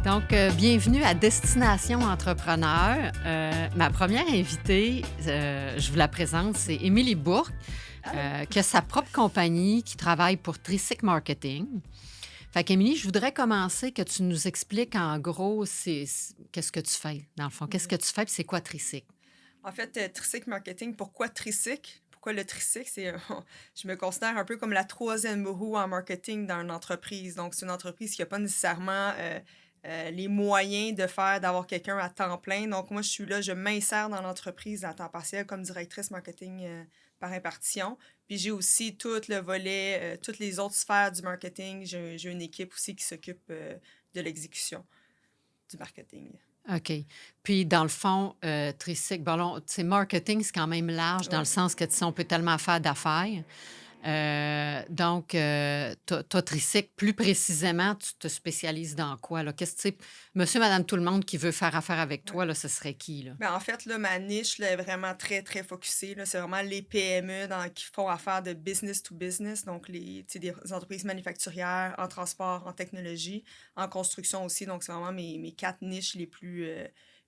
Donc, bienvenue à Destination Entrepreneur. Ma première invitée, je vous la présente, c'est Émilie Bourque, qui a sa propre compagnie, qui travaille pour Tricyc Marketing. Fait qu'Émilie, je voudrais commencer que tu nous expliques en gros qu'est-ce que tu fais, dans le fond. Qu'est-ce que tu fais et c'est quoi Tricyc? En fait, Tricyc Marketing, pourquoi Tricyc? Pourquoi le Tricyc? Je me considère un peu comme la troisième roue en marketing dans une entreprise. Donc, c'est une entreprise qui n'a pas nécessairement les moyens d'avoir quelqu'un à temps plein. Donc, moi, je suis là, je m'insère dans l'entreprise à temps partiel comme directrice marketing par impartition. Puis, j'ai aussi tout le volet, toutes les autres sphères du marketing. J'ai une équipe aussi qui s'occupe de l'exécution du marketing. OK. Puis, dans le fond, Tricyc, bon, marketing, c'est quand même large dans le Ouais. sens que, tu sais, on peut tellement faire d'affaires. Donc, toi, Tricyc, plus précisément, tu te spécialises dans quoi, là? Qu'est-ce que, tu sais, monsieur, madame, tout le monde qui veut faire affaire avec Ouais. toi, là, ce serait qui, là? Ben, en fait, là, ma niche là, est vraiment très, très focusée. Là. C'est vraiment les PME qui font affaire de business to business, donc des entreprises manufacturières en transport, en technologie, en construction aussi. Donc, c'est vraiment mes quatre niches les plus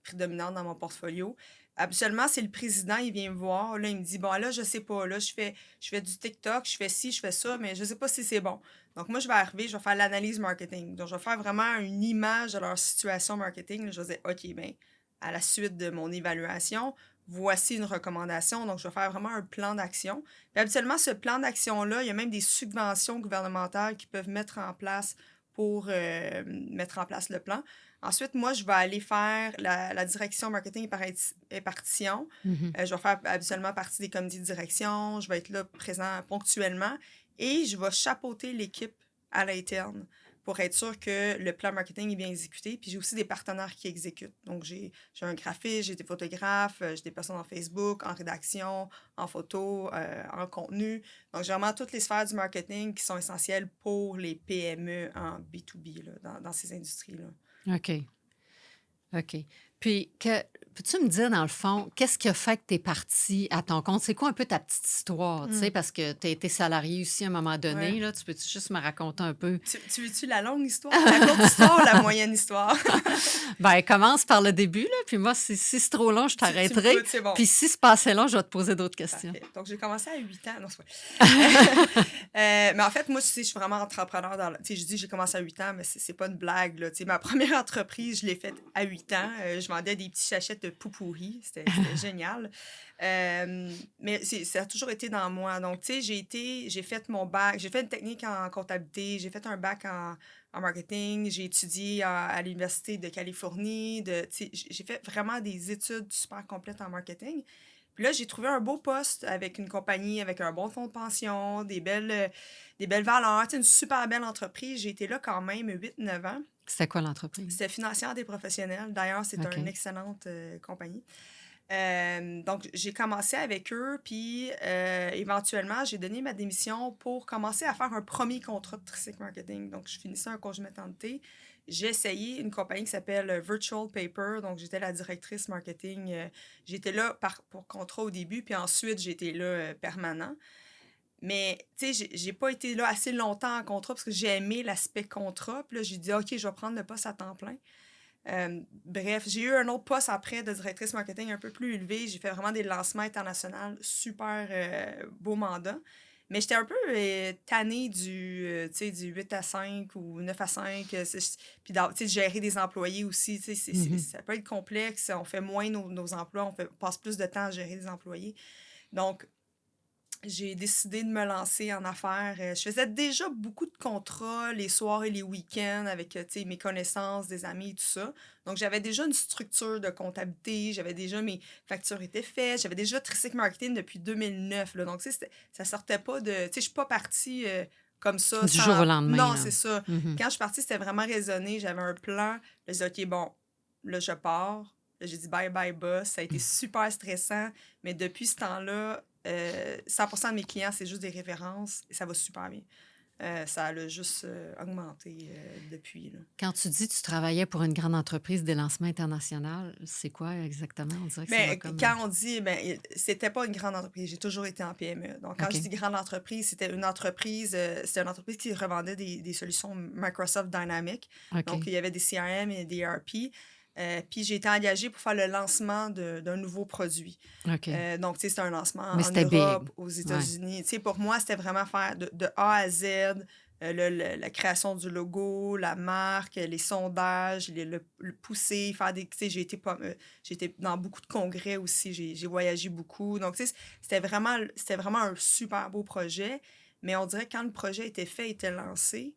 prédominantes dans mon portfolio. Habituellement, c'est le président, il vient me voir. Là, il me dit, bon, là, je sais pas. Là, je fais du TikTok, je fais ci, je fais ça, mais je sais pas si c'est bon. Donc, moi, je vais arriver, je vais faire l'analyse marketing. Donc, je vais faire vraiment une image de leur situation marketing. Là, je vais dire, OK, bien, à la suite de mon évaluation, voici une recommandation. Donc, je vais faire vraiment un plan d'action. Puis, habituellement, ce plan d'action-là, il y a même des subventions gouvernementales qui peuvent mettre en place pour mettre en place le plan. Ensuite, moi, je vais aller faire la direction marketing et partition. Mhm. Je vais faire habituellement partie des comités de direction. Je vais être là présent ponctuellement et je vais chapeauter l'équipe à l'interne pour être sûr que le plan marketing est bien exécuté. Puis j'ai aussi des partenaires qui exécutent. Donc, j'ai un graphiste, j'ai des photographes, j'ai des personnes en Facebook, en rédaction, en photo, en contenu. Donc, j'ai vraiment toutes les sphères du marketing qui sont essentielles pour les PME en B2B là, dans ces industries-là. OK. OK. Puis, peux-tu me dire, dans le fond, qu'est-ce qui a fait que tu es partie à ton compte? C'est quoi un peu ta petite histoire? Tu sais, parce que tu as été salarié aussi à un moment donné. Ouais. Là, tu peux-tu juste me raconter un peu? Tu veux-tu la longue histoire, la courte histoire ou la moyenne histoire? Ben, commence par le début, là. Puis moi, si c'est trop long, je Tu me t'arrêterai. coûtes, c'est bon. Puis si c'est pas assez long, je vais te poser d'autres questions. Parfait. Donc, j'ai commencé à 8 ans. Non, c'est pas... mais en fait, moi, tu sais, je suis vraiment entrepreneur dans... Tu sais, je dis j'ai commencé à 8 ans, mais c'est pas une blague, là. Tu sais, ma première entreprise, je l'ai faite à 8 ans. Je vendais des petits sachets de poupouris. C'était génial. Mais ça a toujours été dans moi. Donc, tu sais, j'ai fait mon bac. J'ai fait une technique en comptabilité. J'ai fait un bac en marketing. J'ai étudié à l'Université de Californie. Tu sais, j'ai fait vraiment des études super complètes en marketing. Puis là, j'ai trouvé un beau poste avec une compagnie, avec un bon fonds de pension, des belles valeurs, tu sais, une super belle entreprise. J'ai été là quand même 8-9 ans. C'était quoi l'entreprise? C'était Financière des professionnels. D'ailleurs, c'est OK. une excellente compagnie. Donc, j'ai commencé avec eux, puis éventuellement, j'ai donné ma démission pour commencer à faire un premier contrat de Tricyc Marketing. Donc, je finissais un congé maternité. J'ai essayé une compagnie qui s'appelle Virtual Paper. Donc, j'étais la directrice marketing. J'étais là pour contrat au début, puis ensuite, j'étais là permanent. Mais, tu sais, j'ai pas été là assez longtemps en contrat parce que j'ai aimé l'aspect contrat. Puis là, j'ai dit, OK, je vais prendre le poste à temps plein. Bref, j'ai eu un autre poste après de directrice marketing un peu plus élevé. J'ai fait vraiment des lancements internationaux, super beau mandat. Mais j'étais un peu tannée tu sais, du 8 à 5 ou 9 à 5. Puis, tu sais, de gérer des employés aussi. Tu sais, Mhm. ça peut être complexe. On fait moins nos emplois. On passe plus de temps à gérer des employés. Donc, j'ai décidé de me lancer en affaires. Je faisais déjà beaucoup de contrats les soirs et les week-ends avec mes connaissances, des amis et tout ça. Donc, j'avais déjà une structure de comptabilité. J'avais déjà mes factures étaient faites. J'avais déjà Tricyc Marketing depuis 2009. Là. Donc, tu sais, ça sortait pas de... Tu sais, je suis pas partie comme ça Du jour au sans... lendemain, Non, là. c'est ça. Mhm. Quand je suis partie, c'était vraiment raisonné. J'avais un plan. Là, j'ai dit, OK, bon, là, je pars. Là, j'ai dit bye bye boss. Ça a été super stressant. Mais depuis ce temps-là, 100% de mes clients, c'est juste des références et ça va super bien. Ça a juste augmenté depuis. Là. Quand tu dis que tu travaillais pour une grande entreprise des lancements internationaux, c'est quoi exactement? On dirait que ça va Mais comme... quand on dit, c'était pas une grande entreprise. J'ai toujours été en PME. Donc, quand OK. je dis grande entreprise, c'était une entreprise qui revendait des solutions Microsoft Dynamics. OK. Donc, il y avait des CRM et des ERP. Puis, j'ai été engagée pour faire le lancement d'un nouveau produit. OK. Donc, tu sais, c'était un lancement Mais en c'était Europe, big. aux Ouais. États-Unis. Tu sais, pour moi, c'était vraiment faire de A à Z, la création du logo, la marque, les sondages, le pousser, faire des... Tu sais, j'ai été dans beaucoup de congrès aussi, j'ai voyagé beaucoup. Donc, tu sais, c'était vraiment un super beau projet. Mais on dirait que quand le projet était fait, était lancé,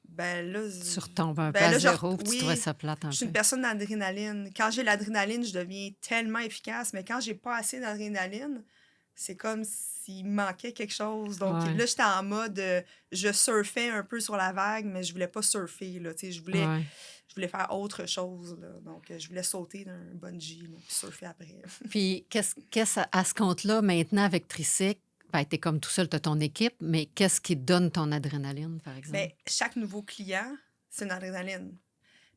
ben là... Tu retombes un peu Ben à là, zéro, puis tu trouvais oui, ça plate un je suis peu. une personne d'adrénaline. Quand j'ai l'adrénaline, je deviens tellement efficace, mais quand j'ai pas assez d'adrénaline, c'est comme s'il me manquait quelque chose. Donc Ouais. là, j'étais en mode, je surfais un peu sur la vague, mais je voulais pas surfer, là, tu sais, je Ouais. voulais faire autre chose, là. Donc, je voulais sauter d'un bungee, là, puis surfer après. Puis, à ce compte-là, maintenant, avec Tricycle, ben, t'es comme tout seul, t'as ton équipe, mais qu'est-ce qui donne ton adrénaline, par exemple? Mais chaque nouveau client, c'est une adrénaline.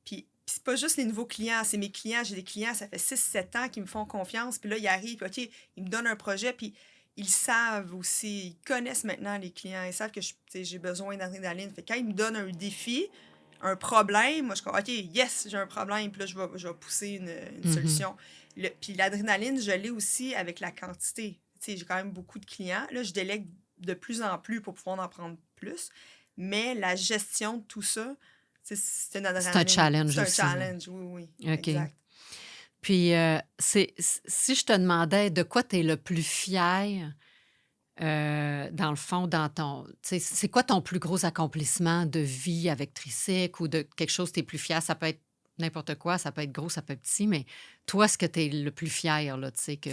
Puis c'est pas juste les nouveaux clients, c'est mes clients. J'ai des clients, ça fait 6-7 ans qui me font confiance. Puis là, ils arrivent, puis OK, ils me donnent un projet, puis ils savent aussi, ils connaissent maintenant les clients, ils savent que tu sais, j'ai besoin d'adrénaline. Fait que quand ils me donnent un défi, un problème, moi, je suis comme, OK, yes, j'ai un problème, puis là, je vais pousser une Mhm. solution. Puis l'adrénaline, je l'ai aussi avec la quantité. Tu sais, j'ai quand même beaucoup de clients. Là, je délègue de plus en plus pour pouvoir en prendre plus. Mais la gestion de tout ça, c'est une adrénaline. C'est un challenge C'est un aussi. challenge, oui, OK. exact. Puis, si je te demandais de quoi tu es le plus fier, dans le fond, c'est quoi ton plus gros accomplissement de vie avec Tricycle ou de quelque chose que tu es plus fier? Ça peut être n'importe quoi, ça peut être gros, ça peut être petit, mais toi, ce que tu es le plus fier, là, tu sais que...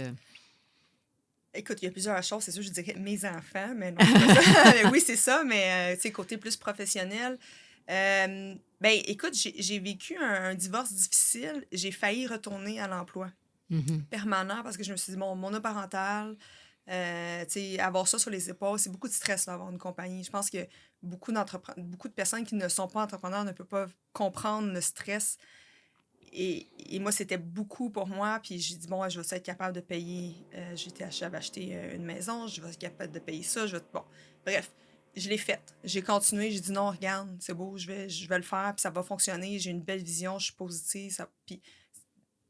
Écoute, il y a plusieurs choses. C'est sûr, je dirais mes enfants, mais non, c'est pas ça. Mais oui, c'est ça, mais tu sais, côté plus professionnel. Ben, écoute, j'ai vécu un divorce difficile. J'ai failli retourner à l'emploi Mhm. permanent parce que je me suis dit, bon, monoparental, tu sais, avoir ça sur les épaules, c'est beaucoup de stress, là, avoir une compagnie. Je pense que beaucoup de personnes qui ne sont pas entrepreneurs ne peuvent pas comprendre le stress. Et moi, c'était beaucoup pour moi. Puis j'ai dit, bon, je vais être capable de payer. J'avais acheté une maison, je vais être capable de payer ça. Bon, bref, je l'ai faite. J'ai continué. J'ai dit, non, regarde, c'est beau, je vais le faire. Puis ça va fonctionner. J'ai une belle vision, je suis positive. Puis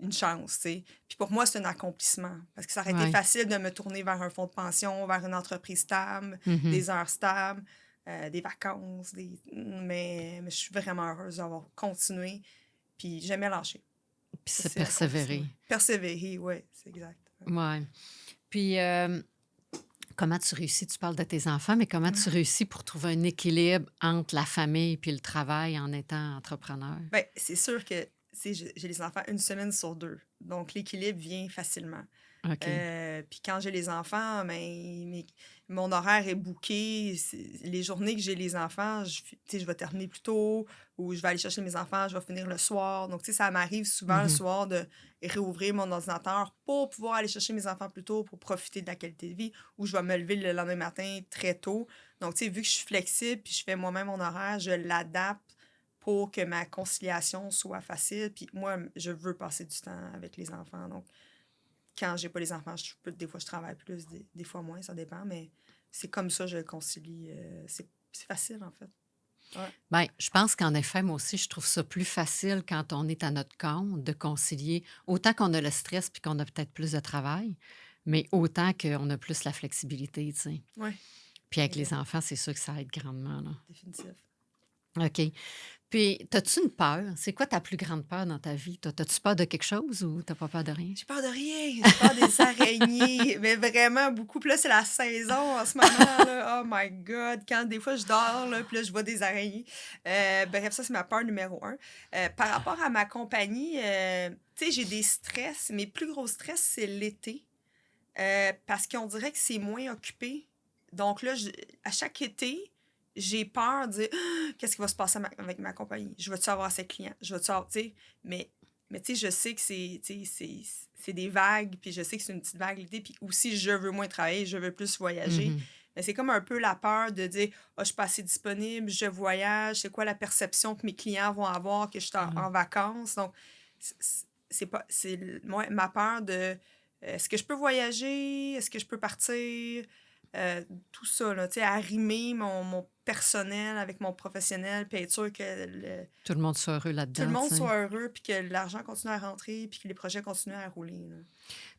une chance, tu sais. Puis pour moi, c'est un accomplissement. Parce que ça aurait été Ouais. facile de me tourner vers un fonds de pension, vers une entreprise stable, Mhm. des heures stables, des vacances. Mais je suis vraiment heureuse d'avoir continué. Puis jamais lâché. Puis Ça, c'est c'est l'accomplissement. persévérer. Persévérer, oui, c'est exact. Ouais. Puis, comment tu réussis? Tu parles de tes enfants, mais comment tu réussis pour trouver un équilibre entre la famille puis le travail en étant entrepreneur? Bien, c'est sûr que j'ai les enfants une semaine sur 2. Donc, l'équilibre vient facilement. OK. Puis quand j'ai les enfants, mon horaire est booké. Les journées que j'ai les enfants, tu sais, je vais terminer plus tôt ou je vais aller chercher mes enfants, je vais finir le soir. Donc, tu sais, ça m'arrive souvent le Mhm. soir de réouvrir mon ordinateur pour pouvoir aller chercher mes enfants plus tôt pour profiter de la qualité de vie ou je vais me lever le lendemain matin très tôt. Donc, tu sais, vu que je suis flexible puis je fais moi-même mon horaire, je l'adapte pour que ma conciliation soit facile. Puis moi, je veux passer du temps avec les enfants. Donc, quand j'ai pas les enfants, des fois, je travaille plus, des fois moins, ça dépend. Mais c'est comme ça que je le concilie. C'est facile, en fait. Ouais. Bien, je pense qu'en effet, moi aussi, je trouve ça plus facile quand on est à notre compte de concilier, autant qu'on a le stress puis qu'on a peut-être plus de travail, mais autant qu'on a plus la flexibilité, tu sais. Oui, Puis avec les exact. enfants, c'est sûr que ça aide grandement, là. Définitif. OK. Puis, as-tu une peur? C'est quoi ta plus grande peur dans ta vie? T'as-tu peur de quelque chose ou t'as pas peur de rien? J'ai peur de rien. J'ai peur des araignées. Mais vraiment, beaucoup. Puis là, c'est la saison en ce moment. Là. Oh my God. Quand des fois, je dors, là, puis là, je vois des araignées. Bref, ça, c'est ma peur numéro 1. Par rapport à ma compagnie, tu sais, j'ai des stress. Mes plus gros stress, c'est l'été. Parce qu'on dirait que c'est moins occupé. Donc là, à chaque été, j'ai peur de dire ah, qu'est-ce qui va se passer avec ma compagnie? Je vais-tu avoir assez de clients? Je vais-tu avoir, tu sais, mais tu sais, je sais que c'est des vagues, puis je sais que c'est une petite vague l'été, puis aussi, je veux moins travailler, je veux plus voyager. Mhm. Mais c'est comme un peu la peur de dire: «Ah, je suis pas assez disponible, je voyage, c'est quoi la perception que mes clients vont avoir que je suis en Ouais. vacances?» Donc c'est pas c'est moi ma peur de, est-ce que je peux voyager? Est-ce que je peux partir? Tout ça là, tu sais, arrimer mon personnel avec mon professionnel, puis être sûr que Tout le monde soit heureux tout le là-dedans, tu monde sais. soit heureux, puis que l'argent continue à rentrer, puis que les projets continuent à rouler, là.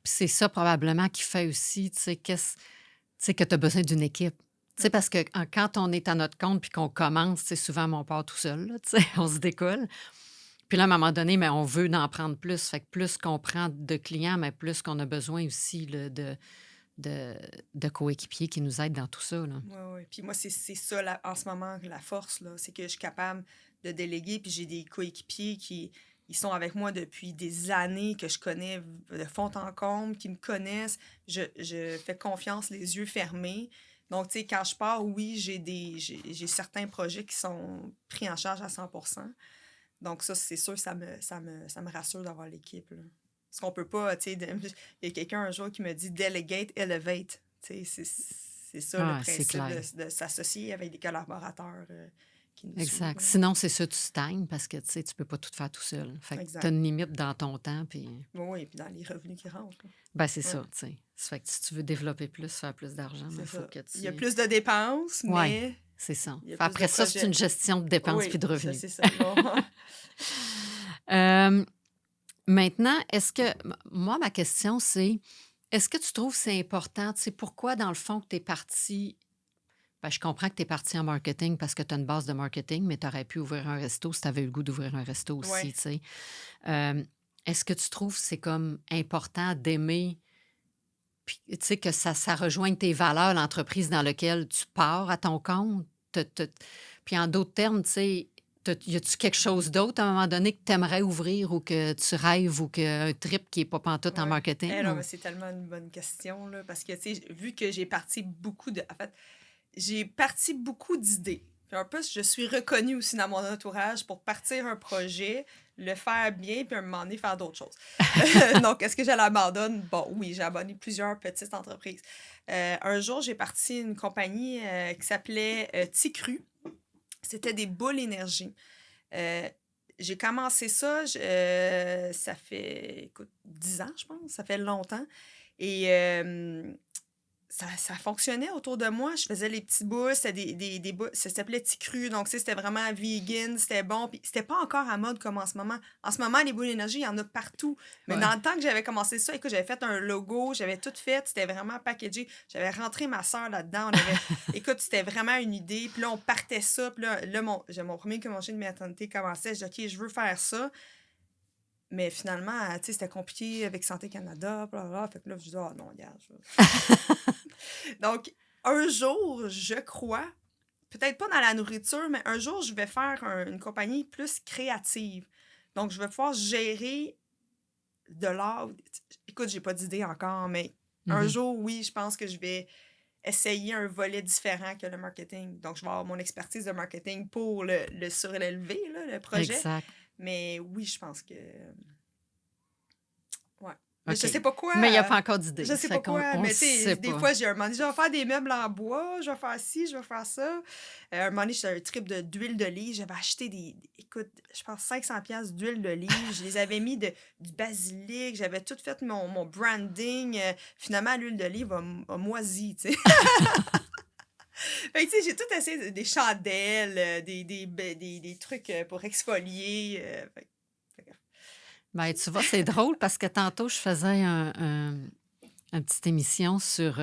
Puis c'est ça probablement qui fait aussi, tu sais, que tu as besoin d'une équipe. Tu sais, Mmh. parce que quand on est à notre compte puis qu'on commence, c'est souvent on part tout seul, là, tu sais, on se décolle. Puis là, à un moment donné, mais on veut en prendre plus. Fait que plus qu'on prend de clients, mais plus qu'on a besoin aussi là, de, de coéquipiers qui nous aident dans tout ça, là. Ouais, ouais. Puis moi, c'est ça, en ce moment, la force, là. C'est que je suis capable de déléguer, puis j'ai des coéquipiers qui ils sont avec moi depuis des années, que je connais de fond en comble, qui me connaissent. Je fais confiance les yeux fermés. Donc, tu sais, quand je pars, oui, j'ai certains projets qui sont pris en charge à 100%. Donc ça, c'est sûr, ça me rassure d'avoir l'équipe, là. Parce qu'on peut pas, tu sais, il y a quelqu'un un jour qui me dit delegate, elevate. Tu sais, c'est ça le Ah, c'est principe clair. de s'associer avec des collaborateurs qui nous suivent, Exact. là. Sinon, c'est ça, tu stagnes parce que tu sais, tu peux pas tout faire tout seul. Fait que tu as Exact. une limite dans ton temps, puis Oui, oui, puis dans les revenus qui rentrent, là. ben c'est Ouais, ça, tu sais. Ça fait que si tu veux développer plus, faire plus d'argent, il c'est faut ça. que Il y a tu... plus de dépenses, Ouais, mais c'est ça. il y a plus de Après ça, c'est une projets. gestion de dépenses puis Oui, de ça, revenus. c'est ça. Bon. Euh, Maintenant, est-ce que... Moi, ma question, c'est, est-ce que tu trouves que c'est important? Tu sais, pourquoi, dans le fond, que tu es parti... Ben, je comprends que tu es parti en marketing parce que tu as une base de marketing, mais tu aurais pu ouvrir un resto si tu avais eu le goût d'ouvrir un resto aussi, Ouais. tu sais. Euh, Est-ce que tu trouves que c'est comme important d'aimer, puis, tu sais, que ça rejoigne tes valeurs, l'entreprise dans laquelle tu pars à ton compte? Puis en d'autres termes, tu sais, y a-tu quelque chose d'autre à un moment donné que tu aimerais ouvrir ou que tu rêves ou qu'un trip qui n'est pas pantoute en Ouais. marketing? Non, Ou... mais c'est tellement une bonne question, là, parce que, tu sais, vu que j'ai parti beaucoup de... En fait, j'ai parti beaucoup d'idées. Puis un peu, je suis reconnue aussi dans mon entourage pour partir un projet, le faire bien, puis à un moment donné, faire d'autres choses. Donc, est-ce que je l'abandonne? Bon, oui, j'ai abandonné plusieurs petites entreprises. Un jour, j'ai parti une compagnie qui s'appelait Ticru. C'était des boules énergie. Euh, j'ai commencé ça, ça fait, écoute, 10 ans, je pense. Ça fait longtemps. Et ça fonctionnait autour de moi. Je faisais les petits boules, c'était des boules, ça s'appelait Ticru, donc tu sais, c'était vraiment vegan, c'était bon. Puis c'était pas encore à mode comme en ce moment. En ce moment, les boules d'énergie, il y en a partout. Mais Ouais. dans le temps que j'avais commencé ça, écoute, j'avais fait un logo, j'avais tout fait, c'était vraiment packagé. J'avais rentré ma soeur là-dedans. Écoute, c'était vraiment une idée. Puis là, on partait ça. Puis là j'ai mon premier congé de maternité commençait. Je dis, OK, je veux faire ça. Mais finalement, tu sais, c'était compliqué avec Santé Canada, blablabla. Fait que là, je dis, ah non, regarde. Donc, un jour, je crois, peut-être pas dans la nourriture, mais un jour, je vais faire une compagnie plus créative. Donc, je vais pouvoir gérer de l'art. Écoute, j'ai pas d'idée encore, mais un Mhm. jour, oui, je pense que je vais essayer un volet différent que le marketing. Donc, je vais avoir mon expertise de marketing pour le surélever, là, le projet. Exact. Mais oui, je pense que... Ouais. Mais je OK. sais pas quoi. Mais il n'y a pas encore d'idée. Je sais Fait pas qu'on quoi, on le mais tu sait sais, des pas. fois, j'ai un moment donné, je vais faire des meubles en bois, je vais faire ci, je vais faire ça. Un moment donné, j'étais un trip d'huile d'olive. J'avais acheté écoute, je pense 500$ d'huile d'olive. Je les avais mis du basilic. J'avais tout fait mon branding. Finalement, l'huile d'olive a moisi, tu sais. Fait que, tu sais, j'ai tout essayé, des chandelles, des trucs pour exfolier. Fait que, Ben, tu vois, c'est drôle parce que tantôt, je faisais une petite émission sur, tu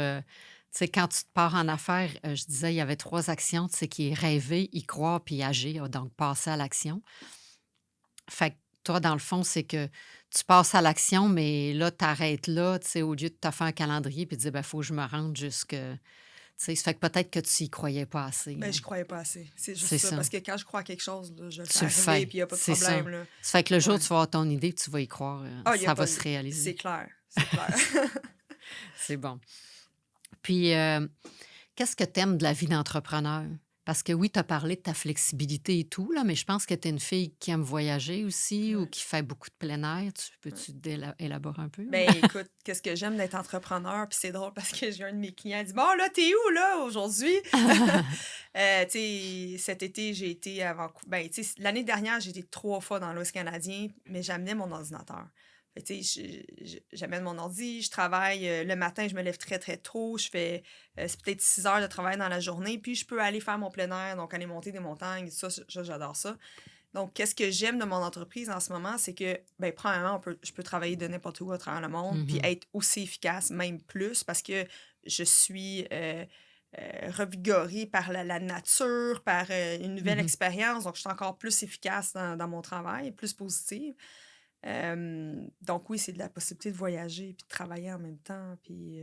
sais, quand tu te pars en affaires, je disais, il y avait 3 actions, tu sais, qui est rêver, y croire puis agir, donc passer à l'action. Fait que toi, dans le fond, c'est que tu passes à l'action, mais là, tu arrêtes là, tu sais, au lieu de te faire un calendrier puis de dire, ben, faut que je me rende jusque. Tu sais, ça fait que peut-être que tu y croyais pas assez, ben, hein. je croyais pas assez. C'est juste C'est ça. ça. Parce que quand je crois à quelque chose, là, je le fais Tu le arriver, fais. puis il n'y a pas de C'est ça. problème, là. Ça fait que le jour où Ouais. tu vas avoir ton idée, tu vas y croire, Ah, il n'y a ça pas va de... se C'est réaliser. clair. C'est clair. C'est bon. Puis, qu'est-ce que tu aimes de la vie d'entrepreneur? Parce que oui, tu as parlé de ta flexibilité et tout, là, mais je pense que tu es une fille qui aime voyager aussi ou Ouais, qui fait beaucoup de plein air. ouais. Peux-tu élaborer un peu? Ben écoute, qu'est-ce que j'aime d'être entrepreneur, puis c'est drôle parce que j'ai un de mes clients qui dit: «Bon là, t'es où là aujourd'hui?» Tu sais, cet été, j'ai été à Vancouver. Ben, tu sais, l'année dernière, j'ai été 3 fois dans l'Ouest canadien, mais j'amenais mon ordinateur. Fait que, tu sais, j'amène mon ordi, je travaille, le matin, je me lève très, très tôt, je fais, c'est peut-être 6 heures de travail dans la journée, puis je peux aller faire mon plein air, donc aller monter des montagnes, ça j'adore ça. Donc, qu'est-ce que j'aime de mon entreprise en ce moment, c'est que, ben, premièrement, je peux travailler de n'importe où à travers le monde, puis Mhm, être aussi efficace, même plus, parce que je suis revigorée par la nature, par une nouvelle mhm. expérience. Donc, je suis encore plus efficace dans mon travail, plus positive. Donc, oui, c'est de la possibilité de voyager puis de travailler en même temps. Puis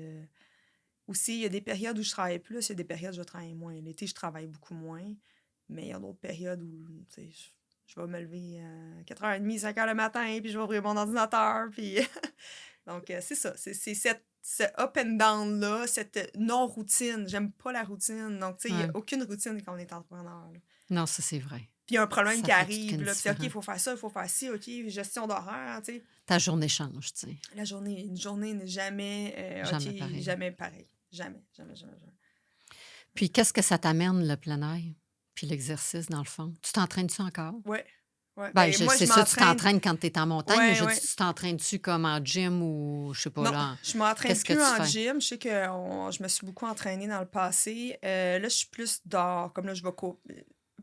aussi, il y a des périodes où je travaille plus, il y a des périodes où je travaille moins. L'été, je travaille beaucoup moins, mais il y a d'autres périodes où, tu sais, je vais me lever à 4h30, 5h le matin, puis je vais ouvrir mon ordinateur, puis... Donc, c'est ça. C'est ce up and down-là, cette non-routine. J'aime pas la routine. Donc, tu sais, il n'y a Ouais. aucune routine quand on est entrepreneur, là. Non, ça, c'est vrai. Puis il y a un problème Ça qui fait toute arrive, une là, puis c'est OK, il différence. faut faire ça, il faut faire ci, OK, gestion d'horaire, tu sais. Ta journée change, tu sais. Une journée n'est jamais, OK, Jamais pareil. jamais pareil. Jamais, jamais, jamais, jamais. Puis, qu'est-ce que ça t'amène, le plein air? Puis l'exercice, dans le fond? Tu t'entraînes-tu encore? Ouais, ouais. Ben, Ben, moi, je c'est ça, tu m'entraîne. t'entraînes quand tu es en montagne, mais Ouais, je dis, ouais. tu t'entraînes-tu comme en gym ou, je sais pas, Non, là, je m'entraîne qu'est-ce que plus tu en fais? gym. Je sais que je me suis beaucoup entraînée dans le passé. Là, je suis plus dehors. Comme là, je vais courir.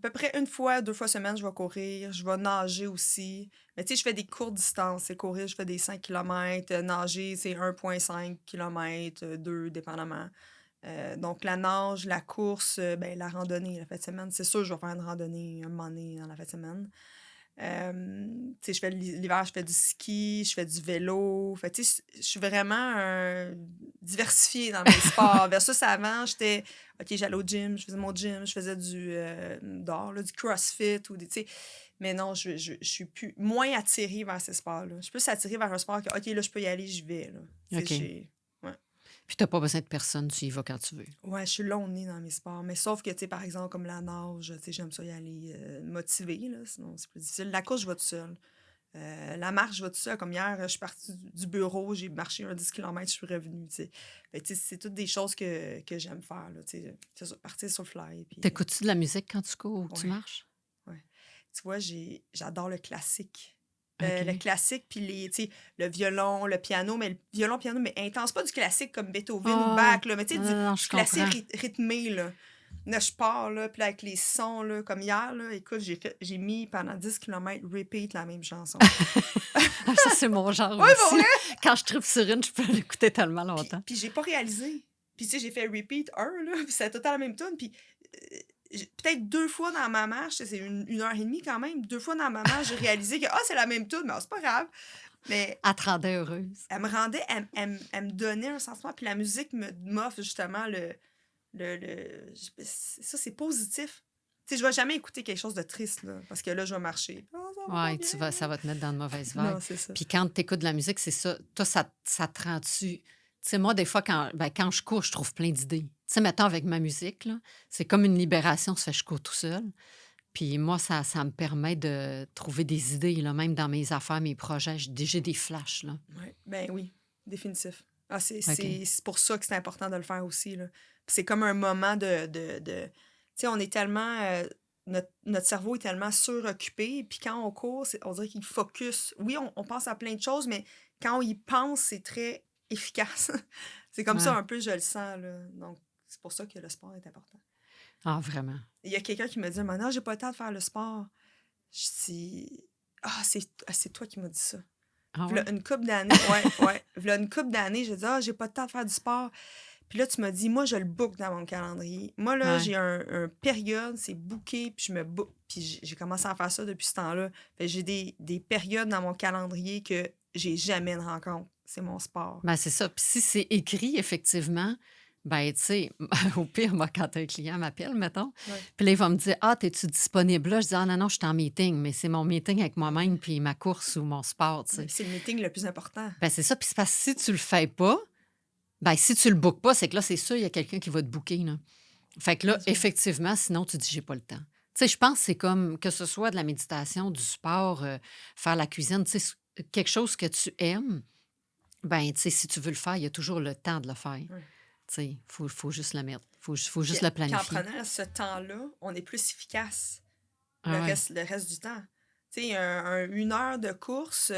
À peu près une fois, 2 fois semaine, je vais courir. Je vais nager aussi. Mais tu sais, je fais des courtes distances. C'est courir, je fais des 5 km. Nager, c'est 1,5 km, 2, dépendamment. Donc, la nage, la course, ben, la randonnée, la fin de semaine. C'est sûr, je vais faire une randonnée un moment donné dans la fin de semaine. Tu sais, l'hiver, je fais du ski, je fais du vélo. Fait, tu sais, je suis vraiment diversifiée dans mes sports. Versus avant, j'étais, OK, j'allais au gym, je faisais mon gym, je faisais du dehors, là, du CrossFit ou des, tu sais. Mais non, je suis plus, moins attirée vers ces sports-là. Je suis plus attirée vers un sport que, OK, là, je peux y aller, j'y vais, là. Tu sais, OK. ouais. Puis t'as pas besoin de personne, tu y vas quand tu veux. Ouais, je suis longue dans mes sports. Mais sauf que, tu sais, par exemple, comme la nage, tu sais, j'aime ça y aller motivée, là, sinon c'est plus difficile. La course, je vais tout seul. La marche, je vais tout seul. Comme hier, je suis partie du bureau, j'ai marché un 10 km, je suis revenue, tu sais. Fait que, tu sais, c'est toutes des choses que j'aime faire, là, tu sais. C'est ça, partir sur le fly, puis... T'écoutes-tu de la musique quand tu cours ou que tu ouais, marches? ouais. Tu vois, j'adore le classique. Le OK. classique, puis tu sais, le violon, le piano, mais le violon, piano, mais intense, pas du classique comme Beethoven ou Ah, Bach, là, mais tu sais, non, du, non, non, du je classique comprends. rythmé, là. Là, je pars, là, puis là, avec les sons, là, comme hier, là, écoute, j'ai mis pendant 10 km repeat la même chanson. Ah, ça, c'est mon genre Oui, pour aussi. vrai! Quand je tripe sur une, je peux l'écouter tellement longtemps. Puis j'ai pas réalisé. Puis tu sais, j'ai fait repeat 1, là, puis c'est tout à la même tune, puis peut-être 2 fois dans ma marche, c'est une heure et demie quand même, 2 fois dans ma marche, j'ai réalisé que, c'est la même tune, mais c'est pas grave. Mais Elle te rendait heureuse. elle me rendait, elle me donnait un sentiment, puis la musique m'offre justement ça, c'est positif. Tu sais, je vais jamais écouter quelque chose de triste, là, parce que là, je vais marcher. Oh, ça va pas Ouais, bien. ça va te mettre dans de mauvaises vibes. Non, c'est ça. Puis quand tu écoutes de la musique, c'est ça. Toi, ça te rend-tu. Tu sais, moi, des fois, quand je cours, je trouve plein d'idées. Tu sais, mettons, avec ma musique, là, c'est comme une libération, ça fait que je cours tout seul. Puis moi, ça me permet de trouver des idées, là, même dans mes affaires, mes projets. J'ai des flashs, là. Ouais. Ben oui, définitif. Ah, OK. c'est pour ça que c'est important de le faire aussi, là. Puis c'est comme un moment de... Tu sais, on est tellement... notre cerveau est tellement suroccupé, puis quand on court, on dirait qu'il focus. Oui, on pense à plein de choses, mais quand on y pense, c'est très efficace. C'est comme ça Ouais. un peu, je le sens, là. Donc, c'est pour ça que le sport est important. Ah, vraiment. Il y a quelqu'un qui me dit, maintenant, j'ai pas le temps de faire le sport. Je dis, c'est toi qui m'as dit ça. Ah V'là ouais? une couple d'années, ouais, ouais. V'là une couple d'années, j'ai dit, j'ai pas le temps de faire du sport. Puis là, tu m'as dit, moi, je le book dans mon calendrier. Moi, là, Ouais. j'ai un période, c'est booké, puis je me book. Puis j'ai commencé à faire ça depuis ce temps-là. Fait que j'ai des périodes dans mon calendrier que j'ai jamais de rencontre. C'est mon sport. Ben, c'est ça. Puis si c'est écrit, effectivement, ben, tu sais, au pire, moi, quand un client m'appelle, mettons, Ouais. puis là, il va me dire: «Ah, t'es-tu disponible là?» Je dis: «Ah non, non, je suis en meeting», mais c'est mon meeting avec moi-même puis ma course ou mon sport, tu Ouais, sais. puis c'est le meeting le plus important. Ben, c'est ça. Puis c'est parce que si tu le fais pas, ben, si tu le bookes pas, c'est que là, c'est sûr, il y a quelqu'un qui va te booker, là. Fait que là, Vas-y. effectivement, sinon, tu dis, j'ai pas le temps. Tu sais, je pense que c'est comme que ce soit de la méditation, du sport, faire la cuisine, tu sais, quelque chose que tu aimes, ben, tu sais, si tu veux le faire, il y a toujours le temps de le faire. Tu Ouais. sais, faut juste le mettre. Faut Puis, juste le puis en planifier. prenant ce temps-là, on est plus efficace Ah ouais. le reste du temps. Tu sais, une heure de course,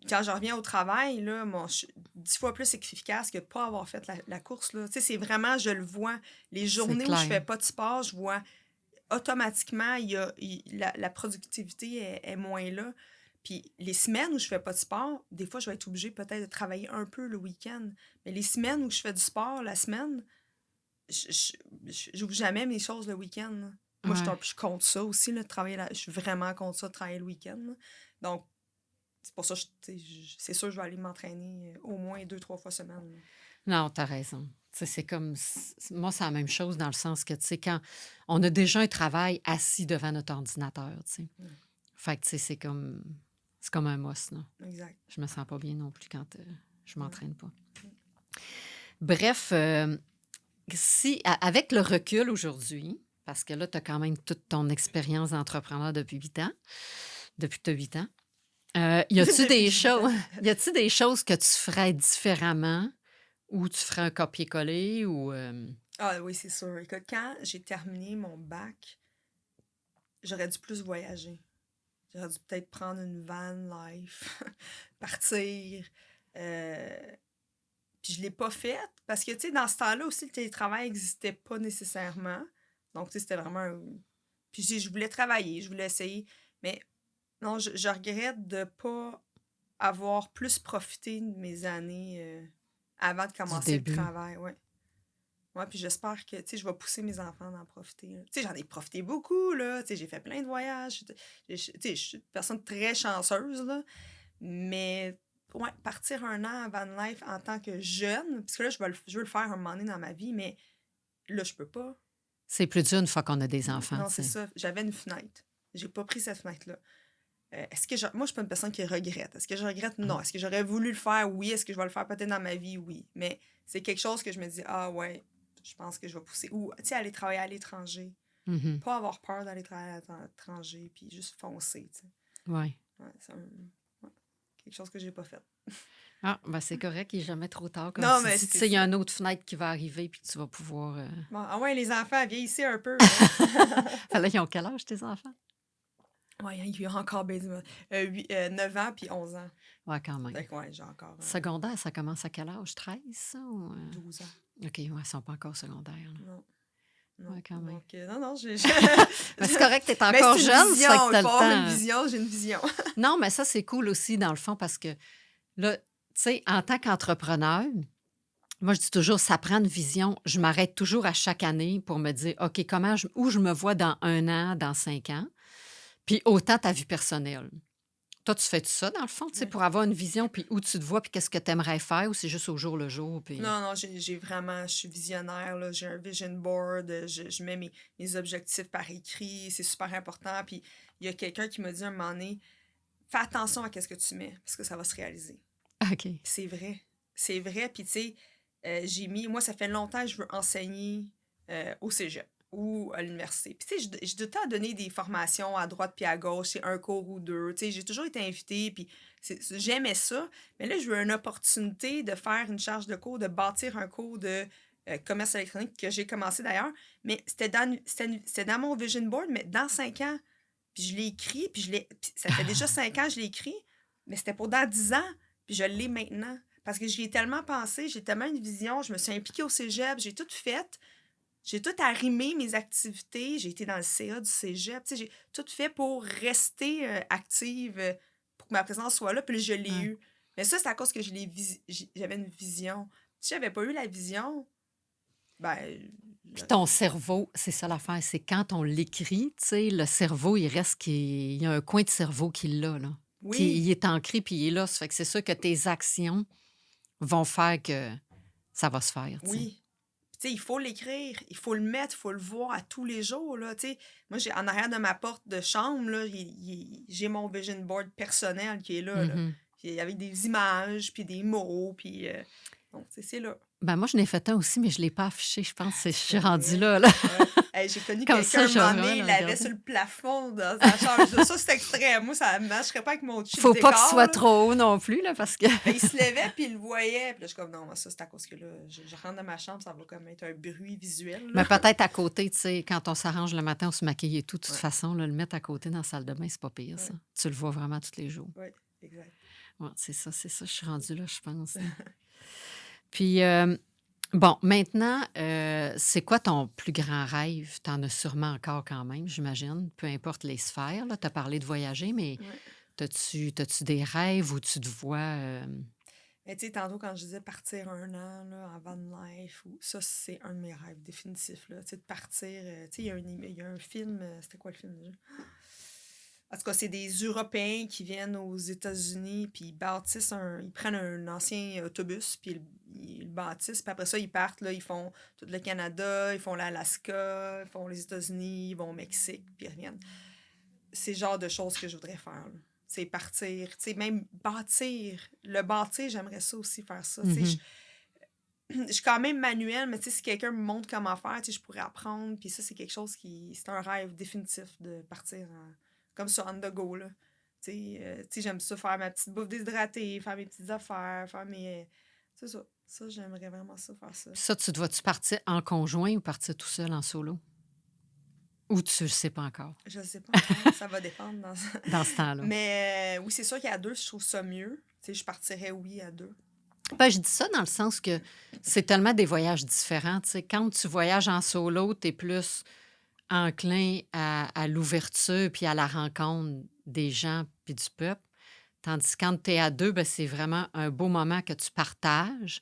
quand je reviens au travail, là, je suis 10 fois plus efficace que de pas avoir fait la course, là. Tu sais, c'est vraiment, je le vois. Les C'est journées où je clair. fais pas de sport, je vois automatiquement, la productivité est moins là. Puis les semaines où je fais pas de sport, des fois, je vais être obligée peut-être de travailler un peu le week-end. Mais les semaines où je fais du sport, la semaine, j'ouvre jamais mes choses le week-end, là. Moi, Ouais. je compte ça aussi, là, de travailler je suis vraiment contre ça, de travailler le week-end, là. Donc, c'est pour ça, tu sais, c'est sûr que je vais aller m'entraîner au moins 2, 3 fois semaine, là. Non, t'as raison. Tu sais, c'est comme... Moi, c'est la même chose dans le sens que, tu sais, quand on a déjà un travail assis devant notre ordinateur, tu sais. Ouais, Fait que, tu sais, c'est comme... C'est comme un must, là. exact. Je me sens pas bien non plus quand je Ouais. m'entraîne pas. Bref, avec le recul aujourd'hui, parce que là, tu as quand même toute ton expérience d'entrepreneur depuis 8 ans, depuis que tu as 8 ans, y a-tu Depuis des que j'ai 8 ans. choses, y a-tu des choses que tu ferais différemment ou tu ferais un copier-coller ou... Ah oui, c'est sûr. Écoute, quand j'ai terminé mon bac, j'aurais dû plus voyager. J'aurais dû peut-être prendre une van life, partir. euh, Puis je l'ai pas faite parce que, tu sais, dans ce temps-là aussi, le télétravail n'existait pas nécessairement. Donc, tu sais, c'était vraiment Puis je voulais travailler, je voulais essayer. Mais non, je regrette de pas avoir plus profité de mes années avant de du commencer le début? travail, ouais. Ouais, puis j'espère que, tu sais, je vais pousser mes enfants d'en profiter, là. Tu sais, j'en ai profité beaucoup, là. Tu sais, j'ai fait plein de voyages. Tu sais, je suis une personne très chanceuse, là. Mais, ouais, partir un an à Van Life en tant que jeune, parce que là, je veux le faire un moment donné dans ma vie, mais là, je peux pas. C'est plus dur une fois qu'on a des enfants, Non, tu c'est sais. ça. J'avais une fenêtre. J'ai pas pris cette fenêtre-là. Est-ce que moi, je suis pas une personne qui regrette. Est-ce que je regrette? Ah, Non. Est-ce que j'aurais voulu le faire? Oui. Est-ce que je vais le faire peut-être dans ma vie? Oui. Mais c'est quelque chose que je me dis, ah ouais, je pense que je vais pousser. Ou, tu sais, aller travailler à l'étranger. mhm. Pas avoir peur d'aller travailler à l'étranger, puis juste foncer, tu sais. Ouais. Ouais, ouais, quelque chose que j'ai pas fait. Ah, ben c'est correct, il n'est jamais trop tard, comme Non, tu mais dis. Tu c'est sais, il y a ça. une autre fenêtre qui va arriver, puis tu vas pouvoir... Bon, ah ouais, les enfants, vieillissez un peu, là. Là, ils ont quel âge, tes enfants? Ouais, il y a encore 9 ans puis 11 ans. Ouais, quand même. Fait que ouais, j'ai encore Secondaire, ça commence à quel âge? 13, ça? 12 ans. OK, ouais, ils ne sont pas encore secondaires. Là. Non, non. Ouais, quand même. Donc, non, Mais c'est correct, tu es Mais encore c'est une jeune, ça fait que vision. tu Il as faut le avoir une temps. vision. J'ai une vision. Non, mais ça, c'est cool aussi, dans le fond, parce que là, tu sais, en tant qu'entrepreneur, moi, je dis toujours, ça prend une vision. Je m'arrête toujours à chaque année pour me dire, OK, où je me vois dans 1 an, dans 5 ans, puis autant ta vie personnelle. Toi, tu fais ça, dans le fond, tu sais, Ouais. pour avoir une vision, puis où tu te vois, puis qu'est-ce que tu aimerais faire, ou c'est juste au jour le jour, puis... Non, j'ai vraiment, je suis visionnaire, là, j'ai un vision board, je mets mes objectifs par écrit, c'est super important. Puis il y a quelqu'un qui m'a dit un moment donné, fais attention à ce que tu mets, parce que ça va se réaliser. OK. C'est vrai. C'est vrai. Puis, tu sais, moi, ça fait longtemps que je veux enseigner au cégep ou à l'université. Puis, tu sais, j'ai tout le temps donné des formations à droite puis à gauche, c'est un cours ou deux. Tu sais, j'ai toujours été invitée, puis j'aimais ça. Mais là, je veux une opportunité de faire une charge de cours, de bâtir un cours de commerce électronique que j'ai commencé d'ailleurs. Mais c'était dans mon vision board, mais dans 5 ans. Puis je l'ai écrit, puis ça fait déjà 5 ans que je l'ai écrit, mais c'était pour dans 10 ans. Puis je l'ai maintenant. Parce que j'y ai tellement pensé, j'ai tellement une vision, je me suis impliquée au cégep, j'ai tout fait. J'ai tout arrimé mes activités. J'ai été dans le CA du cégep. Tu sais, j'ai tout fait pour rester active, pour que ma présence soit là. Puis là, je l'ai Ouais. eu. Mais ça, c'est à cause que j'avais une vision. Si j'avais pas eu la vision, ben... Puis ton cerveau, c'est ça l'affaire, c'est quand on l'écrit, tu sais, le cerveau, il reste il y a un coin de cerveau qui l'a, là. Oui, Il est ancré, puis il est là. Ça fait que c'est sûr que tes actions vont faire que ça va se faire, tu sais. oui. Tu sais, il faut l'écrire, il faut le mettre, il faut le voir à tous les jours, là, tu sais. Moi, en arrière de ma porte de chambre, là, j'ai mon vision board personnel qui est là, là. Mhm. Puis avec des images, puis des mots, puis... donc, c'est là. Ben moi, je n'ai fait un aussi, mais je ne l'ai pas affiché, je pense. Je suis C'est rendue vrai. là, là. Ouais. Hey, j'ai connu Comme ça, quelqu'un, un je vais moment vraiment donné, le il l'avait regarder. sur le plafond dans sa chambre. Ça, c'est extrême. Moi, ça ne marcherait pas avec mon cheap Faut pas qu'il décor, soit là. trop haut non plus, là, parce que... Ben, il se levait, puis il le voyait. Puis là, je suis comme, non, moi, ça, c'est à cause que là, je rentre dans ma chambre, ça va comme être un bruit visuel, Mais là. peut-être à côté, tu sais, quand on s'arrange le matin, on se maquille et tout, de toute Ouais, façon, là, le mettre à côté dans la salle de bain, c'est pas pire, ça. ouais, Tu le vois vraiment tous les jours. ouais, exact. Ouais, c'est ça, c'est ça. Je suis rendue là, je pense, là. Puis, bon, maintenant, c'est quoi ton plus grand rêve? T'en as sûrement encore quand même, j'imagine, peu importe les sphères, là. Tu as parlé de voyager, mais Ouais. t'as-tu des rêves où tu te vois... Mais tu sais, tantôt, quand je disais partir 1 an là, en van life, ça, c'est un de mes rêves définitifs, là. Tu sais, de partir. Tu sais, il y a un film, c'était quoi le film déjà? En tout cas, c'est des Européens qui viennent aux États-Unis, puis ils prennent un ancien autobus, puis ils le bâtissent, puis après ça, ils partent, là, ils font tout le Canada, ils font l'Alaska, ils font les États-Unis, ils vont au Mexique, puis ils reviennent. C'est le genre de choses que je voudrais faire, là. C'est partir, tu sais, même bâtir. Le bâtir, j'aimerais ça aussi faire ça. Tu sais, je suis quand même manuelle, mais tu sais, si quelqu'un me montre comment faire, tu sais, je pourrais apprendre. Puis ça, c'est quelque chose c'est un rêve définitif de partir comme ça, on the go, là. Tu sais, j'aime ça, faire ma petite bouffe déshydratée, faire mes petites affaires, faire mes... C'est ça. Ça, j'aimerais vraiment ça, faire ça. Ça, tu dois-tu partir en conjoint ou partir tout seul en solo? Ou tu le sais pas encore Je ne sais pas encore, ça va dépendre dans ce temps-là? Mais oui, c'est sûr qu'à deux, je trouve ça mieux. Tu sais, je partirais, oui, à deux. Ben, je dis ça dans le sens que c'est tellement des voyages différents. Tu sais, quand tu voyages en solo, tu es plus enclin à l'ouverture puis à la rencontre des gens puis du peuple. Tandis que quand tu es à deux, ben, c'est vraiment un beau moment que tu partages.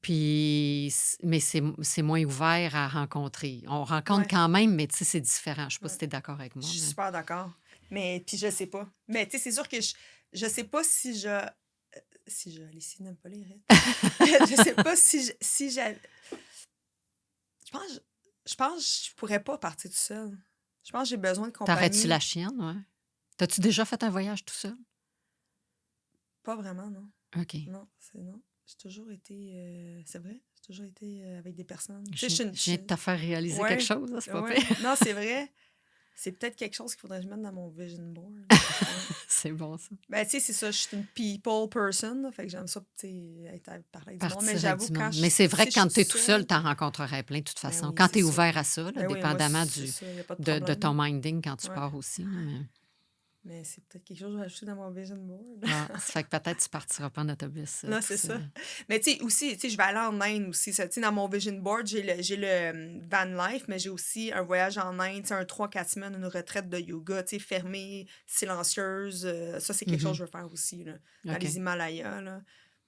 Puis, mais c'est moins ouvert à rencontrer. On rencontre Ouais, quand même, mais tu sais, c'est différent. Je sais pas si ouais. tu es d'accord avec Je moi, suis mais... super d'accord. Mais puis je sais pas. Mais tu sais, c'est sûr que je sais pas si je Lucie n'aime pas les rites. Je sais pas si j'ai. Je pense que je pourrais pas partir tout seul. Je pense que j'ai besoin de T'arrêtes-tu la compagnie. chienne, ouais? T'as-tu déjà fait un voyage tout seul? Pas vraiment, non. OK. Non, non. J'ai toujours été. C'est vrai? J'ai toujours été avec des personnes. Tu Je sais, je viens suis je viens de te faire réaliser quelque Ouais, chose, là, c'est pas ouais. pire. Non, c'est vrai. C'est peut-être quelque chose qu'il faudrait que je mette dans mon vision board. Ouais. C'est bon, ça. Ben, tu sais, c'est ça. Je suis une people person. Là, fait que j'aime ça, tu sais, parler avec du monde. Mais Partir avec j'avoue, du quand monde. Mais c'est vrai si que je quand suis tu es tout seul, seule, tu en rencontrerais plein, de toute ben façon. oui, Quand c'est tu es sûr. ouvert à ça, là, Ben oui, moi, dépendamment c'est ça. Il n'y a pas de de problème. ton minding quand tu Ouais. pars aussi. Là, mais... Mais c'est peut-être quelque chose que je vais ajouter dans mon vision board. Ah, ça fait que peut-être tu partiras pas en autobus Non, tout c'est ça. seul. Mais tu sais, aussi, tu sais, je vais aller en Inde aussi. Ça, tu sais, dans mon vision board, j'ai le van life, mais j'ai aussi un voyage en Inde, tu sais, un 3-4 semaines, une retraite de yoga, tu sais, fermée, silencieuse. Ça, c'est quelque chose que je veux faire aussi, là, dans OK. les Himalayas, là.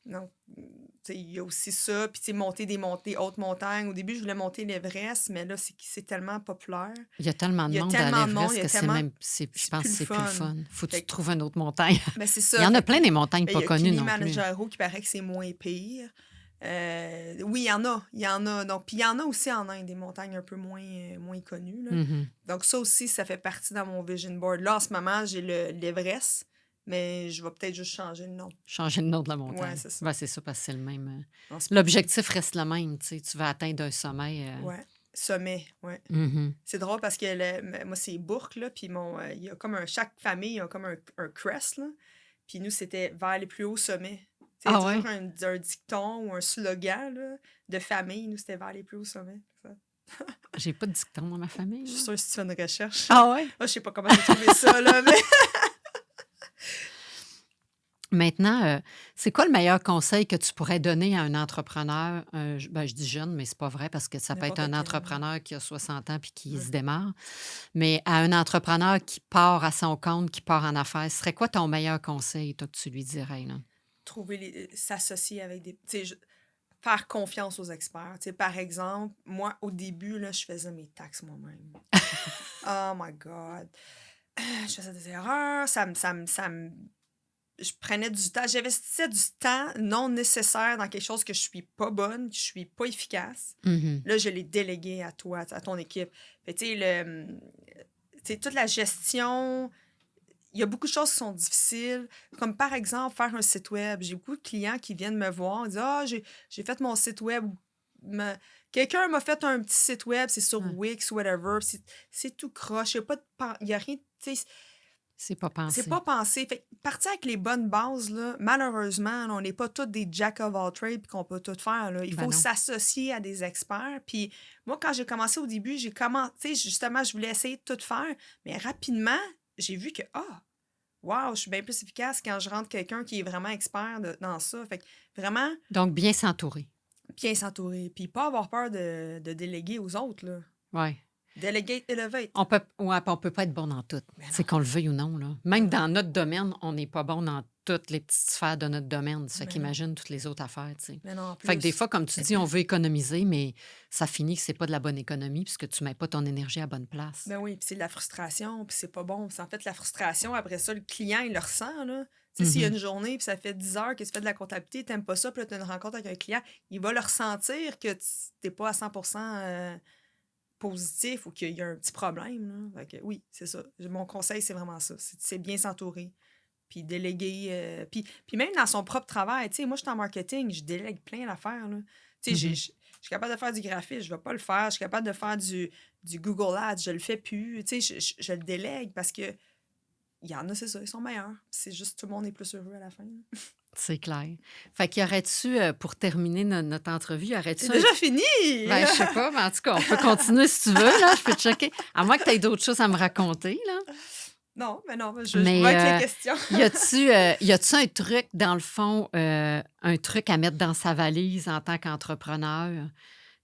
Donc, tu sais, il y a aussi ça. Puis, tu sais, monter des hautes montagnes. Au début, je voulais monter l'Everest, mais là, c'est tellement populaire. Il y a tellement Il de y a monde à tellement de monde, l'Everest il y a que c'est tellement... même, je pense que c'est plus le fun. Faut que tu Fait que, trouves une autre montagne. ben, c'est Il ça. y en a Fait plein que, des montagnes ben, pas il y a connues non plus. Kilimanjaro qui paraît que c'est moins pire. Oui, il y en a. Il y en a. Donc, puis il y en a aussi en Inde, des montagnes un peu moins connues, là. Mhm. Donc, ça aussi, ça fait partie dans mon vision board. Là, en ce moment, j'ai l'Everest, mais je vais peut-être juste changer le nom. Changer le nom de la Ouais, montagne. c'est ça. Ouais, c'est ça, parce que c'est le même. En ce- L'objectif reste le même. Tu sais, tu vas atteindre un sommet. Ouais. Sommet, ouais. Mhm. C'est drôle parce que moi, c'est Bourg, là, puis il y a comme chaque famille a comme un crest, là. Puis nous, c'était vers les plus hauts sommets. Tu sais, il y a Ah ouais? toujours un dicton ou un slogan, là, de famille. Nous, c'était vers les plus hauts sommets. Ça. J'ai pas de dicton dans ma famille. Je suis là. sûre que si tu fais une recherche. Ah ouais? Moi, je sais pas comment j'ai trouvé ça, là, mais... Maintenant, c'est quoi le meilleur conseil que tu pourrais donner à un entrepreneur? Je dis jeune, mais c'est pas vrai parce que ça peut être N'importe un quel, entrepreneur qui a 60 ans puis qui Ouais. se démarre. Mais à un entrepreneur qui part à son compte, qui part en affaires, ce serait quoi ton meilleur conseil, toi, que tu lui dirais? Là? S'associer avec des... Tu sais, faire confiance aux experts. Tu sais, par exemple, moi, au début, là, je faisais mes taxes moi-même. Oh my God. Je faisais des erreurs, je prenais du temps, j'investissais du temps non nécessaire dans quelque chose que je suis pas bonne, que je suis pas efficace. Mhm. Là, je l'ai délégué à toi, à ton équipe. Fait, tu sais, toute la gestion, il y a beaucoup de choses qui sont difficiles, comme par exemple faire un site web. J'ai beaucoup de clients qui viennent me voir et disent ah, j'ai fait mon site web. Quelqu'un m'a fait un petit site web, c'est sur Ouais. Wix ou whatever. C'est tout croche. Il n'y a rien. C'est pas C'est pensé. pas pensé. Fait que partir avec les bonnes bases, là, malheureusement, là, on n'est pas tous des jack of all trades puis qu'on peut tout faire. Là. Il Ben faut non. s'associer à des experts. Puis moi, quand j'ai commencé au début, j'ai commencé, justement, je voulais essayer de tout faire. Mais rapidement, j'ai vu que, wow, je suis bien plus efficace quand je rentre quelqu'un qui est vraiment expert dans ça. Fait que vraiment, Donc, bien s'entourer. bien s'entourer. Puis pas avoir peur de déléguer aux autres. Là. Oui. Delegate, elevate. On peut pas être bon dans tout. Mais C'est non. qu'on le veuille ou non. Là. Même dans notre domaine, on n'est pas bon dans toutes les petites sphères de notre domaine. Ça Mais qu'imagine toutes les autres affaires. Tu sais. Mais non, en Fait que des plus. fois, comme tu dis, on veut économiser, mais ça finit que c'est pas de la bonne économie puisque tu mets pas ton énergie à la bonne place. Ben oui, puis c'est de la frustration, puis c'est pas bon. Puis en fait, la frustration, après ça, le client, il le ressent, là. Tu sais, s'il y a une journée, puis ça fait 10 heures que tu fais de la comptabilité, t'aimes pas ça, puis là, tu as une rencontre avec un client, il va le ressentir que t'es pas à 100% positif ou qu'il y a un petit problème, là. Fait que oui, c'est ça. Mon conseil, c'est vraiment ça. C'est bien s'entourer, puis déléguer. Puis même dans son propre travail, tu sais, moi, je suis en marketing, je délègue plein d'affaires, là. Tu sais, je suis capable de faire du graphisme, je vais pas le faire. Je suis capable de faire du Google Ads, je le fais plus. Tu sais, je le délègue parce que il y en a, c'est ça, ils sont meilleurs. C'est juste tout le monde est plus heureux à la fin. là. C'est clair. Fait qu'il y aurait-tu, pour terminer notre entrevue, y aurait-tu C'est déjà fini! Ben, je sais pas, mais en tout cas, on peut continuer si tu veux, là. Je peux te checker. À moins que tu aies d'autres choses à me raconter, là. Non, je Mais, vois avec les questions. y a-tu un truc, dans le fond, un truc à mettre dans sa valise en tant qu'entrepreneur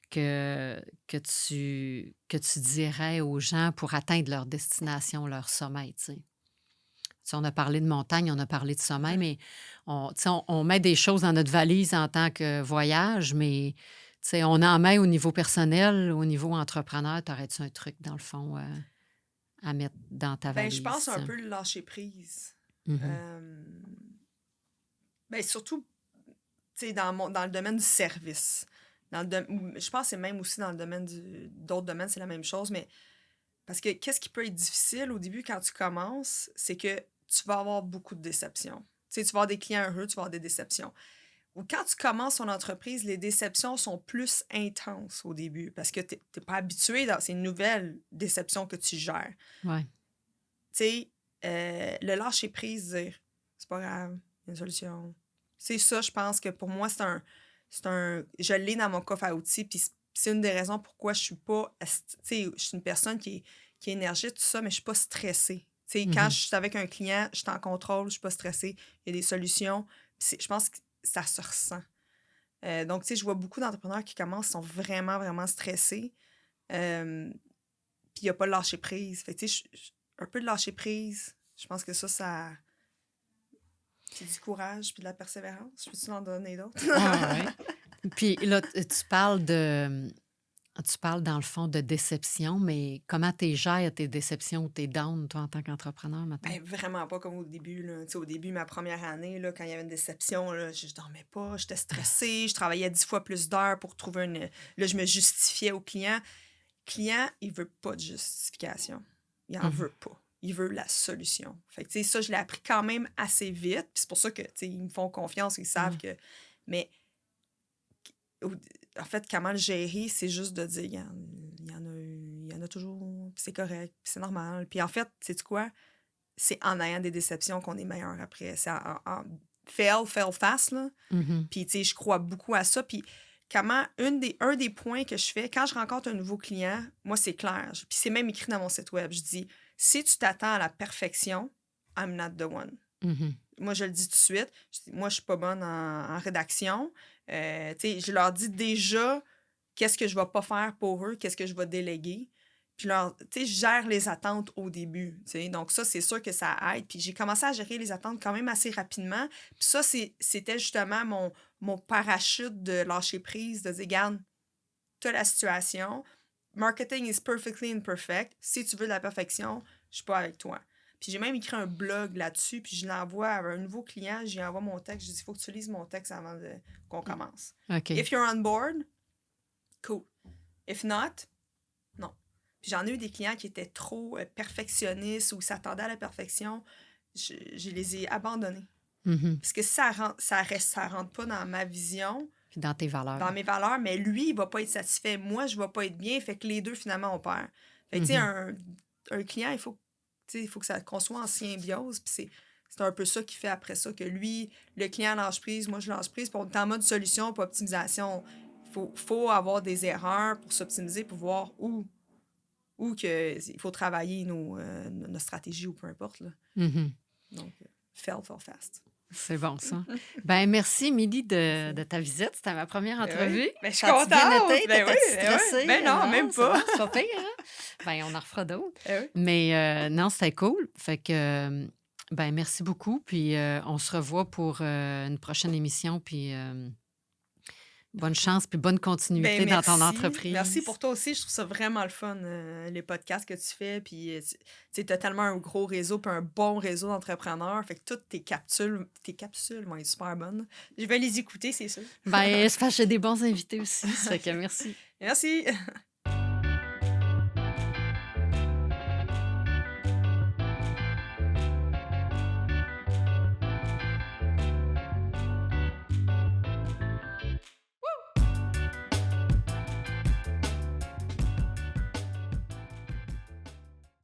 que tu dirais aux gens pour atteindre leur destination, leur sommet, tu sais? Tu sais, on a parlé de montagne, on a parlé de sommet, Ouais. mais tu sais, on met des choses dans notre valise en tant que voyage, mais tu sais, on en met au niveau personnel, au niveau entrepreneur. T'aurais-tu un truc, dans le fond, à mettre dans ta Ben, valise? je pense un peu le lâcher prise. Mhm. Ben, surtout, tu sais, dans le domaine du service. Je pense que c'est même aussi dans le domaine d'autres domaines, c'est la même chose, mais parce que qu'est-ce qui peut être difficile au début quand tu commences, c'est que tu vas avoir beaucoup de déceptions. Tu sais, tu vas avoir des clients heureux, tu vas avoir des déceptions. Ou quand tu commences ton entreprise, les déceptions sont plus intenses au début parce que tu n'es pas habitué dans ces nouvelles déceptions que tu gères. Ouais. Tu sais, le lâcher prise, dire c'est pas grave, il y a une solution. C'est ça, je pense que pour moi, je l'ai dans mon coffre à outils, puis c'est une des raisons pourquoi je suis pas, tu sais, je suis une personne qui est énergique, tout ça, mais je suis pas stressée. Tu sais, quand je suis avec un client, je suis en contrôle, je suis pas stressée, il y a des solutions, puis je pense que ça se ressent. Donc, tu sais, je vois beaucoup d'entrepreneurs qui commencent, sont vraiment, vraiment stressés, puis il n'y a pas de lâcher prise. Fait que, tu sais, un peu de lâcher prise, je pense que ça c'est du courage puis de la persévérance. Je peux-tu en donner d'autres? Ah, ouais. Puis là, tu parles dans le fond de déception, mais comment tu gères tes déceptions ou tes downs, toi, en tant qu'entrepreneur, maintenant? Ben, vraiment pas comme au début. Là. Tu sais, au début, ma première année, là, quand il y avait une déception, là, je dormais pas, j'étais stressée, je travaillais 10 fois plus d'heures pour trouver une. Là, je me justifiais au client. Le client, il veut pas de justification. Il en veut pas. Il veut la solution. Fait que, tu sais, ça, je l'ai appris quand même assez vite. Puis c'est pour ça que, tu sais, ils me font confiance, ils savent que. Mais, en fait, comment le gérer, c'est juste de dire, il y en a toujours, puis c'est correct, puis c'est normal. Puis en fait, sais-tu quoi? C'est en ayant des déceptions qu'on est meilleur après. C'est fail fast, là. Mhm. Puis, tu sais, je crois beaucoup à ça. Puis, comment, un des points que je fais, quand je rencontre un nouveau client, moi, c'est clair. Puis, c'est même écrit dans mon site web. Je dis, si tu t'attends à la perfection, I'm not the one. Mhm. Moi, je le dis tout de suite. Moi, je suis pas bonne en rédaction. Tu sais, je leur dis déjà qu'est-ce que je vais pas faire pour eux, qu'est-ce que je vais déléguer. Puis, tu sais, je gère les attentes au début. Tu sais. Donc, ça, c'est sûr que ça aide. Puis, j'ai commencé à gérer les attentes quand même assez rapidement. Puis, ça, c'était justement mon parachute de lâcher prise, de dire, regarde, tu as la situation. Marketing is perfectly imperfect. Si tu veux de la perfection, je suis pas avec toi. Puis j'ai même écrit un blog là-dessus, puis je l'envoie à un nouveau client, j'y envoie mon texte, je dis, il faut que tu lises mon texte avant qu'on commence. OK. If you're on board, cool. If not, non. Puis j'en ai eu des clients qui étaient trop perfectionnistes ou s'attendaient à la perfection. je les ai abandonnés. Mhm. Parce que si ça rentre pas dans ma vision, Puis dans tes valeurs. dans mes valeurs, mais lui, il va pas être satisfait. Moi, je vais pas être bien. Fait que les deux, finalement, on perd. Fait que, tu sais, Mhm. un client, il faut qu'on soit en symbiose. Puis c'est un peu ça qui fait après ça que lui, le client lâche prise, moi, je lâche prise. Puis on est en mode solution, pas optimisation. Faut avoir des erreurs pour s'optimiser, pour voir où il faut travailler nos stratégies ou peu importe. Là. Mhm. Donc, fail for fast. C'est bon, ça. Ben merci, Émilie, Merci. de ta visite. C'était ma première Ben entrevue. oui. Ben, je suis Ça a-tu bien contente. été? Ben oui, T'étais-tu ben oui. stressée? Ben non, même ça va, pas. c'est pas pire, hein? Ben, on en refera d'autres. Ben oui. Mais non, c'était cool. Fait que, ben merci beaucoup. Puis on se revoit pour une prochaine émission. Puis bonne chance, puis bonne Ben, continuité dans ton merci. Merci entreprise. pour toi aussi. Je trouve ça vraiment le fun, les podcasts que tu fais. Puis, tu as tellement un gros réseau, puis un bon réseau d'entrepreneurs. Fait que toutes tes capsules vont être super bonnes. Je vais les écouter, c'est sûr. Ben, c'est parce que j'ai des bons invités aussi. Ça fait que merci. Merci.